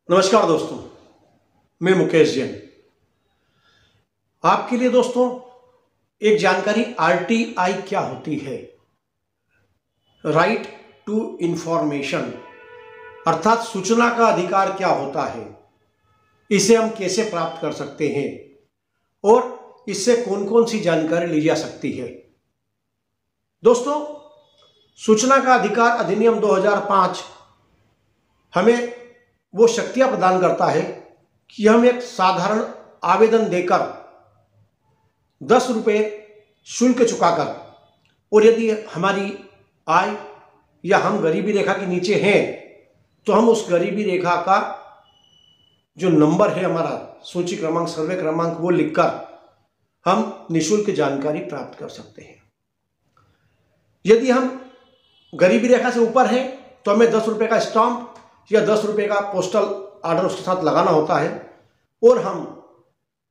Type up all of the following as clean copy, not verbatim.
नमस्कार दोस्तों, मैं मुकेश जैन आपके लिए दोस्तों एक जानकारी आरटीआई क्या होती है, राइट टू इंफॉर्मेशन अर्थात सूचना का अधिकार क्या होता है, इसे हम कैसे प्राप्त कर सकते हैं और इससे कौन कौन सी जानकारी ली जा सकती है। दोस्तों, सूचना का अधिकार अधिनियम 2005 हमें वो शक्तियां प्रदान करता है कि हम एक साधारण आवेदन देकर 10 रुपये शुल्क चुकाकर, और यदि हमारी आय या हम गरीबी रेखा के नीचे हैं तो हम उस गरीबी रेखा का जो नंबर है, हमारा सूची क्रमांक, सर्वे क्रमांक, वो लिखकर हम निःशुल्क जानकारी प्राप्त कर सकते हैं। यदि हम गरीबी रेखा से ऊपर हैं तो हमें 10 रुपये का स्टाम्प या 10 रुपये का पोस्टल ऑर्डर उसके साथ लगाना होता है, और हम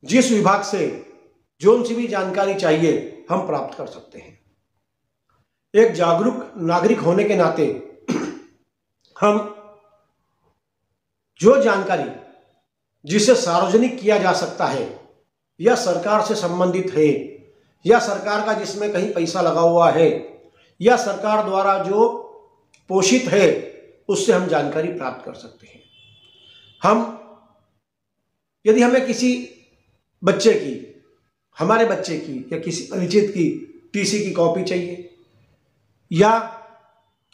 जिस विभाग से जो सी भी जानकारी चाहिए हम प्राप्त कर सकते हैं। एक जागरूक नागरिक होने के नाते हम जो जानकारी जिसे सार्वजनिक किया जा सकता है या सरकार से संबंधित है या सरकार का जिसमें कहीं पैसा लगा हुआ है या सरकार द्वारा जो पोषित है, उससे हम जानकारी प्राप्त कर सकते हैं। यदि हमें किसी बच्चे की, हमारे बच्चे की या किसी परिचित की टीसी की कॉपी चाहिए या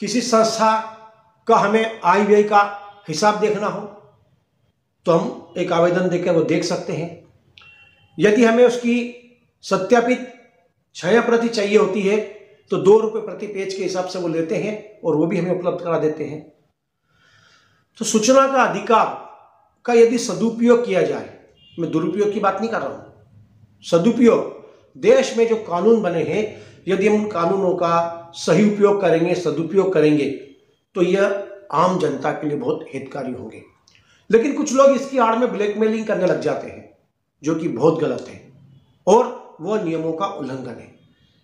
किसी संस्था का हमें आय व्यय का हिसाब देखना हो तो हम एक आवेदन देकर वो देख सकते हैं। यदि हमें उसकी सत्यापित छाया प्रति चाहिए होती है तो 2 रुपये प्रति पेज के हिसाब से वो लेते हैं और वो भी हमें उपलब्ध करा देते हैं। तो सूचना का अधिकार का यदि सदुपयोग किया जाए, मैं दुरुपयोग की बात नहीं कर रहा हूं, सदुपयोग, देश में जो कानून बने हैं यदि हम उन कानूनों का सही उपयोग करेंगे, सदुपयोग करेंगे तो यह आम जनता के लिए बहुत हितकारी होंगे। लेकिन कुछ लोग इसकी आड़ में ब्लैकमेलिंग करने लग जाते हैं, जो कि बहुत गलत है और वह नियमों का उल्लंघन है।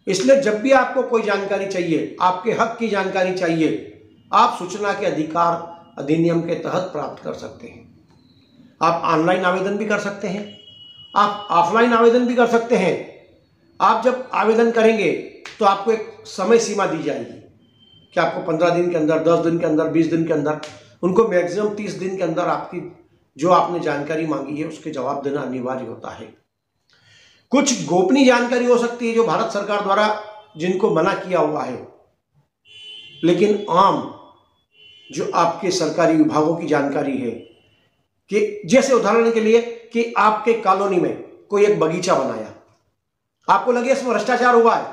इसलिए जब भी आपको कोई जानकारी चाहिए, आपके हक की जानकारी चाहिए, आप सूचना के अधिकार अधिनियम के तहत प्राप्त कर सकते हैं। आप ऑनलाइन आवेदन भी कर सकते हैं, आप ऑफलाइन आवेदन भी कर सकते हैं। आप जब आवेदन करेंगे तो आपको एक समय सीमा दी जाएगी कि आपको 15 दिन के अंदर, 10 दिन के अंदर, 20 दिन के अंदर, उनको मैक्सिमम 30 दिन के अंदर आपकी जो आपने जानकारी मांगी है उसके जवाब देना अनिवार्य होता है। कुछ गोपनीय जानकारी हो सकती है जो भारत सरकार द्वारा जिनको मना किया हुआ है, लेकिन आम जो आपके सरकारी विभागों की जानकारी है कि जैसे उदाहरण के लिए कि आपके कॉलोनी में कोई एक बगीचा बनाया, आपको लगे इसमें भ्रष्टाचार हुआ है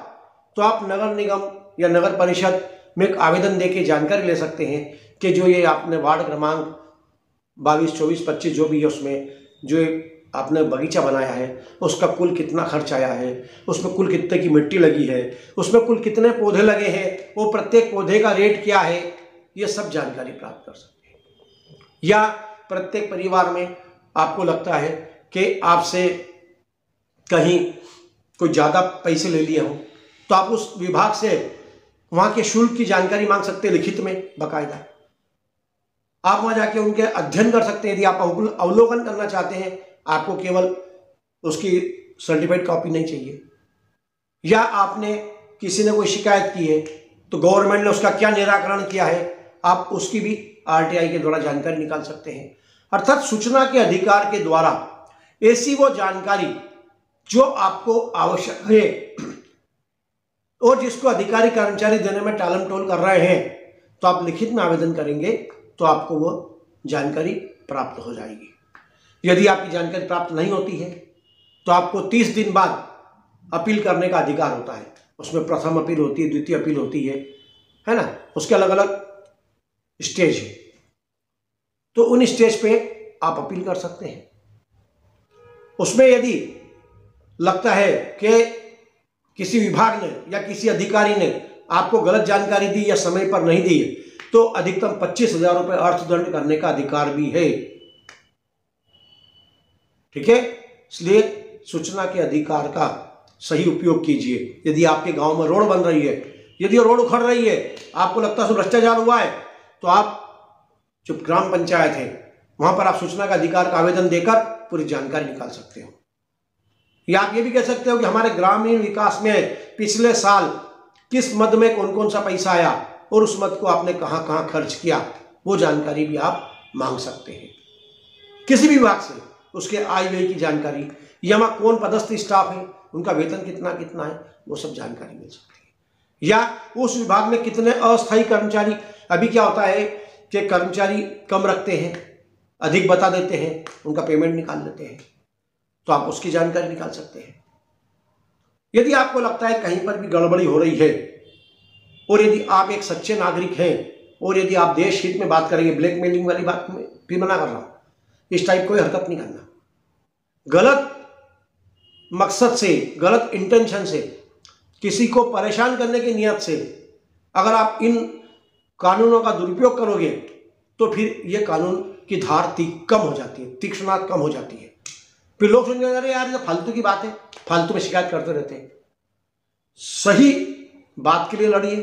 तो आप नगर निगम या नगर परिषद में एक आवेदन देके जानकारी ले सकते हैं कि जो ये आपने वार्ड क्रमांक 22, 24, 25 जो भी है उसमें जो आपने बगीचा बनाया है उसका कुल कितना खर्च आया है, उसमें कुल कितने की मिट्टी लगी है, उसमें कुल कितने पौधे लगे हैं, वो प्रत्येक पौधे का रेट क्या है, ये सब जानकारी प्राप्त कर सकते हैं। या प्रत्येक परिवार में आपको लगता है कि आपसे कहीं कोई ज़्यादा पैसे ले लिए हों तो आप उस विभाग से वहाँ के शुल्क की जानकारी मांग सकते हैं, लिखित में बाकायदा। आप वहाँ जाके उनके अध्ययन कर सकते हैं। यदि आप अवलोकन करना चाहते हैं, आपको केवल उसकी सर्टिफाइड कॉपी नहीं चाहिए। या आपने किसी ने कोई शिकायत की है तो गवर्नमेंट ने उसका क्या निराकरण किया है, आप उसकी भी आरटीआई के द्वारा जानकारी निकाल सकते हैं। अर्थात सूचना के अधिकार के द्वारा ऐसी वो जानकारी जो आपको आवश्यक है और जिसको अधिकारी कर्मचारी देने में टालमटोल कर रहे हैं, तो आप लिखित में आवेदन करेंगे तो आपको वो जानकारी प्राप्त हो जाएगी। यदि आपकी जानकारी प्राप्त नहीं होती है तो आपको 30 दिन बाद अपील करने का अधिकार होता है। उसमें प्रथम अपील होती है, द्वितीय अपील होती है ना, उसके अलग अलग स्टेज है। तो उन स्टेज पे आप अपील कर सकते हैं। उसमें यदि लगता है कि किसी विभाग ने या किसी अधिकारी ने आपको गलत जानकारी दी या समय पर नहीं दी तो अधिकतम 25,000 रुपये अर्थदंड करने का अधिकार भी है। ठीक है, इसलिए सूचना के अधिकार का सही उपयोग कीजिए। यदि आपके गांव में रोड बन रही है, यदि रोड उखड़ रही है, आपको लगता है भ्रष्टाचार हुआ है, तो आप जो ग्राम पंचायत है वहां पर आप सूचना का अधिकार का आवेदन देकर पूरी जानकारी निकाल सकते हो। या आप ये भी कह सकते हो कि हमारे ग्रामीण विकास में पिछले साल किस मद में कौन कौन सा पैसा आया और उस मद को आपने कहां कहां खर्च किया, वो जानकारी भी आप मांग सकते हैं। किसी भी विभाग से उसके आय व्यय की जानकारी, या वहां कौन पदस्थ स्टाफ है, उनका वेतन कितना कितना है, वो सब जानकारी मिल सकती है। या उस विभाग में कितने अस्थायी कर्मचारी, अभी क्या होता है कि कर्मचारी कम रखते हैं, अधिक बता देते हैं, उनका पेमेंट निकाल लेते हैं, तो आप उसकी जानकारी निकाल सकते हैं। यदि आपको लगता है कहीं पर भी गड़बड़ी हो रही है, और यदि आप एक सच्चे नागरिक हैं, और यदि आप देश हित में बात करेंगे, ब्लैकमेलिंग वाली बात में भी मना कर रहा हूं, इस टाइप कोई हरकत नहीं करना। गलत मकसद से, गलत इंटेंशन से, किसी को परेशान करने की नियत से अगर आप इन कानूनों का दुरुपयोग करोगे तो फिर ये कानून की धार कम हो जाती है, तीक्ष्णता कम हो जाती है। फिर लोग सोचेंगे अरे यार ये फालतू की बात है, फालतू में शिकायत करते रहते हैं। सही बात के लिए लड़िए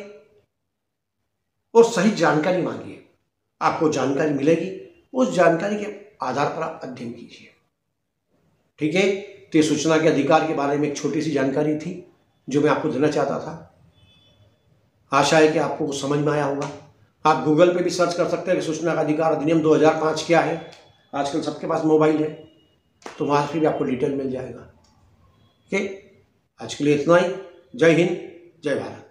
और सही जानकारी मांगिए, आपको जानकारी मिलेगी, उस जानकारी के आधार पर आप अध्ययन कीजिए। ठीक है, तो ये सूचना के अधिकार के बारे में एक छोटी सी जानकारी थी जो मैं आपको देना चाहता था। आशा है कि आपको कुछ समझ में आया होगा। आप गूगल पे भी सर्च कर सकते हैं कि सूचना का अधिकार अधिनियम 2005 क्या है। आजकल सबके पास मोबाइल है, तो वहाँ से भी आपको डिटेल मिल जाएगा। ठीक है, आज के लिए इतना ही। जय हिंद, जय भारत।